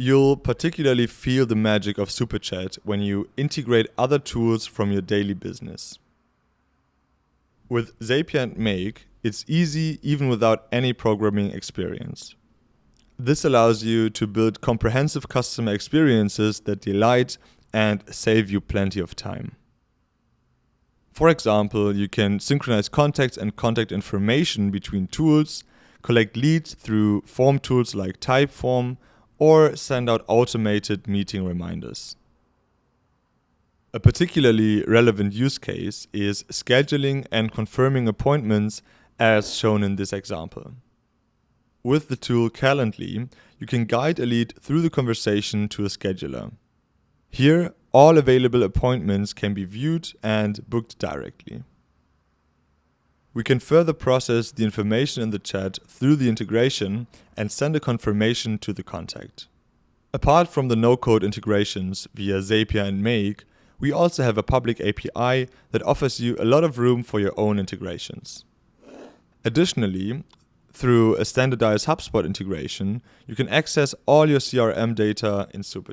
You'll particularly feel the magic of Superchat when you integrate other tools from your daily business. With Zapier and Make, it's easy even without any programming experience. This allows you to build comprehensive customer experiences that delight and save you plenty of time. For example, you can synchronize contacts and contact information between tools, collect leads through form tools like Typeform, or send out automated meeting reminders. A particularly relevant use case is scheduling and confirming appointments as shown in this example. With the tool Calendly, you can guide a lead through the conversation to a scheduler. Here, all available appointments can be viewed and booked directly. We can further process the information in the chat through the integration and send a confirmation to the contact. Apart from the no-code integrations via Zapier and Make, we also have a public API that offers you a lot of room for your own integrations. Additionally, through a standardized HubSpot integration, you can access all your CRM data in Superchat.